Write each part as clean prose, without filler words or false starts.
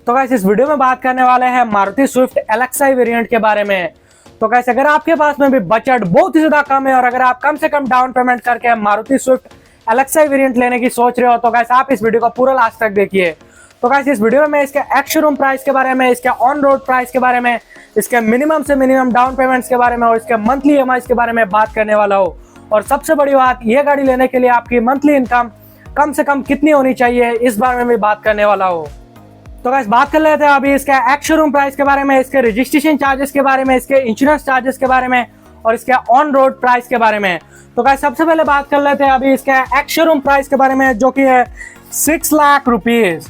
तो गाइस इस वीडियो में बात करने वाले हैं मारुति स्विफ्ट एलएक्सआई वेरिएंट के बारे में। तो गाइस अगर आपके पास में भी बजट बहुत ही ज्यादा कम है और अगर आप कम से कम डाउन पेमेंट करके मारुति स्विफ्ट एलएक्सआई वेरिएंट लेने की सोच रहे हो तो गाइस आप इस वीडियो को पूरा लास्ट तक देखिए। तो गाइस इस वीडियो में मैं इसके एक्स शोरूम प्राइस के बारे में, इसके ऑन रोड प्राइस के बारे में, इसके मिनिमम से मिनिमम डाउन पेमेंट्स के बारे में और इसके मंथली ईएमआई के बारे में बात करने वाला हूँ। और सबसे बड़ी बात, ये गाड़ी लेने के लिए आपकी मंथली इनकम कम से कम कितनी होनी चाहिए इस बारे में भी बात करने वाला हूँ। तो गाइस बात कर लेते हैं अभी इसके एक्स शोरूम प्राइस के बारे में, इसके रजिस्ट्रेशन चार्जेस के बारे में, इसके इंश्योरेंस चार्जेस के बारे में और इसके ऑन रोड प्राइस के बारे में। तो गाइस सबसे पहले बात कर लेते हैं अभी इसके एक्स शोरूम प्राइस के बारे में, जो कि है 6 लाख रुपीज।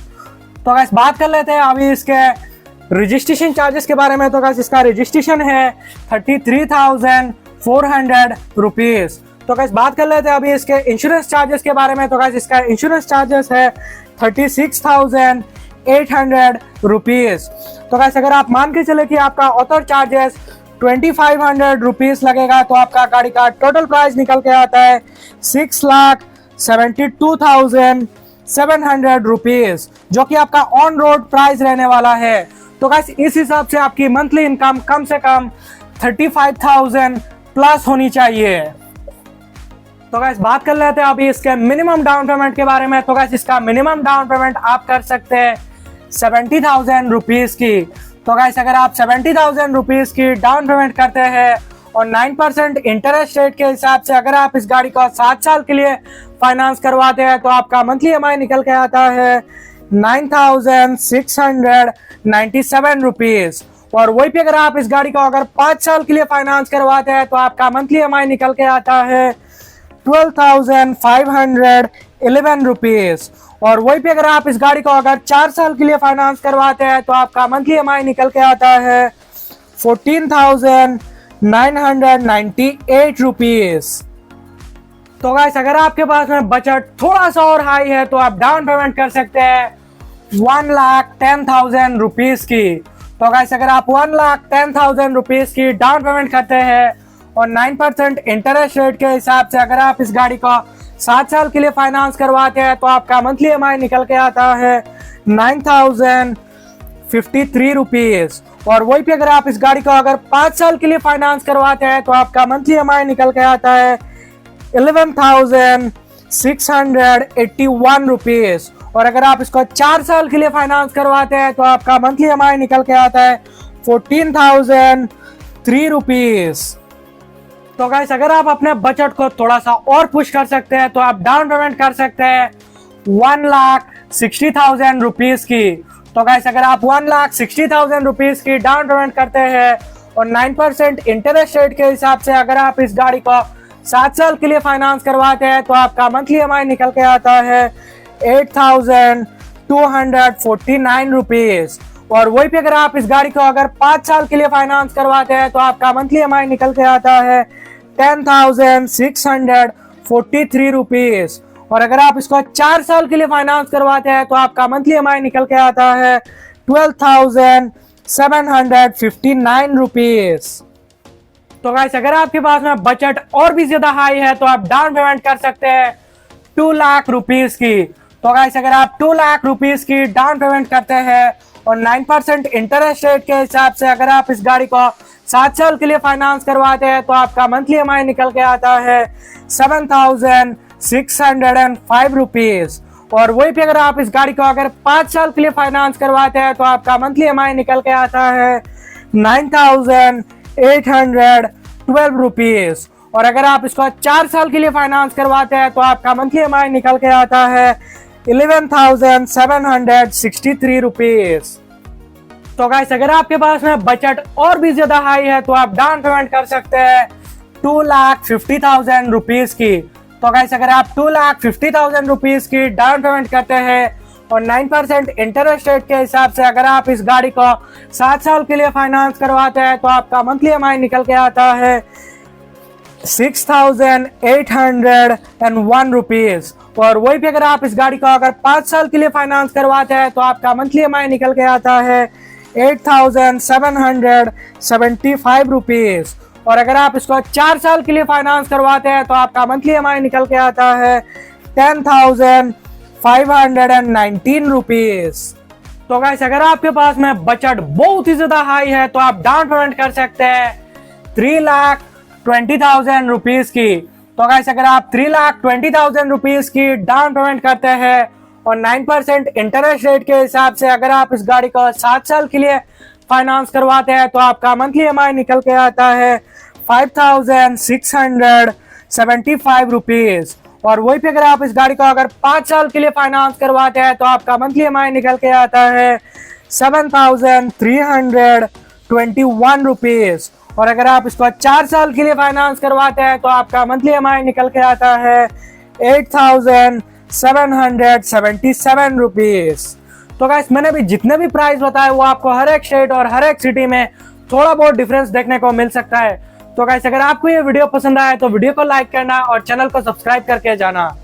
तो गाइस बात कर लेते हैं अभी इसके रजिस्ट्रेशन चार्जेस के बारे में। तो गाइस इसका रजिस्ट्रेशन है 33,400 रुपीज। तो गाइस बात कर लेते हैं अभी इसके इंश्योरेंस चार्जेस के बारे में। तो गाइस इसका इंश्योरेंस चार्जेस है 36,800 रुपीज। तो गाइस अगर आप मान के चले कि आपका ऑथर चार्जेस 2500 रुपीज लगेगा तो आपका गाड़ी का टोटल प्राइस निकल के आता है 6,72,700 रुपीज, जो कि आपका ऑन रोड प्राइस रहने वाला है। तो गाइस इस हिसाब से आपकी मंथली इनकम कम से कम 35,000 प्लस होनी चाहिए। तो गाइस बात कर लेते हैं अभी इसके मिनिमम डाउन पेमेंट के बारे में। तो गाइस इसका मिनिमम डाउन पेमेंट आप कर सकते हैं 70,000 रुपीज की। तो गाइस अगर आप 70,000 रुपीज की डाउन पेमेंट करते हैं और 9% इंटरेस्ट रेट के हिसाब से अगर आप इस गाड़ी को 7 साल के लिए फाइनेंस करवाते हैं तो आपका मंथली ईएमआई निकल के आता है 9,697 रुपीज। और वही पे अगर आप इस गाड़ी को अगर 5 साल के लिए फाइनेंस करवाते हैं तो आपका मंथली ईएमआई निकल के आता है 12,511 रुपीज। और वही पे अगर आप इस गाड़ी को अगर 4 साल के लिए फाइनेंस करवाते हैं तो आपका मंथली ईएमआई निकल के आता है 14,998 रुपीज। तो गाइस अगर आपके पास में बजट थोड़ा सा और हाई है तो आप डाउन पेमेंट कर सकते हैं 1,10,000 रुपीज की। तो गाइस अगर आप 1,10,000 रुपीज की डाउन पेमेंट करते हैं और 9% इंटरेस्ट रेट के हिसाब से अगर आप इस गाड़ी को 7 साल के लिए फाइनेंस करवाते हैं तो आपका मंथली ईएमआई निकल के आता है 9,053 रुपीज। और वही पे अगर आप इस गाड़ी को अगर 5 साल के लिए फाइनेंस करवाते हैं तो आपका मंथली ईएमआई निकल के आता है 11,681 रुपीज। और अगर आप इसको 4 साल के लिए फाइनेंस करवाते हैं तो आपका मंथली ईएमआई निकल के आता है 14,003 रुपीज। तो गाइस अगर आप अपने बजट को थोड़ा सा और पुश कर सकते हैं तो आप डाउन पेमेंट कर सकते हैं 1,60,000 रुपीज की। तो गाइस अगर आप 1,60,000 रुपीज की डाउन पेमेंट करते हैं और 9% इंटरेस्ट रेट के हिसाब से अगर आप इस गाड़ी को 7 साल के लिए फाइनेंस करवाते हैं तो आपका मंथली ईएमआई निकल के आता है 8,249 रुपीज। और वही पे अगर आप इस गाड़ी को अगर 5 साल के लिए फाइनेंस करवाते हैं तो आपका मंथली ईएमआई निकल के आता है 10,643 रुपीज। और अगर आप इसको 4 साल के लिए फाइनेंस करवाते हैं तो आपका मंथली ईएमआई निकल के आता है 12,759 रुपीज। तो गाइस अगर आपके पास में बजट और भी ज्यादा हाई है तो आप डाउन पेमेंट कर सकते हैं 2 लाख रुपीज की। तो गाइस अगर आप 2 लाख रुपीज की डाउन पेमेंट करते हैं और 9% इंटरेस्ट रेट के हिसाब से अगर आप इस गाड़ी को 7 साल के लिए फाइनेंस करवाते हैं तो आपका मंथली ईएमआई निकल के आता है 7,605 रुपीज। और वही पे अगर आप इस गाड़ी को अगर 5 साल के लिए फाइनेंस करवाते हैं तो आपका मंथली ईएमआई निकल के आता है 9,812 रुपीज। और अगर आप इसको 4 साल के लिए फाइनेंस करवाते हैं तो आपका मंथली ईएमआई निकल के आता है 11,763 रुपीज। तो गाइस अगर आपके पास में बजट और भी ज्यादा हाई है तो आप डाउन पेमेंट कर सकते हैं 2,50,000 रुपीज की। तो गाइस अगर आप 2,50,000 रुपीज की डाउन पेमेंट करते हैं और 9% इंटरेस्ट रेट के हिसाब से अगर आप इस गाड़ी को 7 साल के लिए फाइनेंस करवाते हैं तो आपका मंथली ईएमआई निकल के आता है 6,801 रुपीज। और वही पे अगर आप इस गाड़ी को अगर 5 साल के लिए फाइनेंस करवाते हैं तो आपका मंथली ईएमआई निकल के आता है 8,775 रुपीज। और अगर आप इसको 4 साल के लिए फाइनेंस करवाते हैं तो आपका मंथली ईएमआई निकल के आता है 10,519 रुपीज। तो गाइस अगर आपके पास में बजट बहुत ही ज्यादा हाई है तो आप डाउन पेमेंट कर सकते हैं 3,20,000 रुपीज की। तो गाइस अगर आप 3,20,000 रुपीज की डाउन पेमेंट करते हैं और 9% इंटरेस्ट रेट के हिसाब से अगर आप इस गाड़ी को 7 साल के लिए फाइनेंस करवाते हैं तो आपका मंथली EMI निकल के आता है 5,675 रुपीज। और वही पे अगर आप इस गाड़ी को अगर 5 साल के लिए फाइनेंस करवाते हैं तो आपका मंथली EMI निकल के आता है 7,321 रुपीज। और अगर आप इसको 4 साल के लिए फाइनेंस करवाते हैं तो आपका मंथली EMI निकल के आता है 8,777 रुपीज। तो गाइस मैंने भी जितने भी प्राइस बताए वो आपको हर एक स्टेट और हर एक सिटी में थोड़ा बहुत डिफरेंस देखने को मिल सकता है। तो गाइस अगर आपको ये वीडियो पसंद आया तो वीडियो को लाइक करना और चैनल को सब्सक्राइब करके जाना।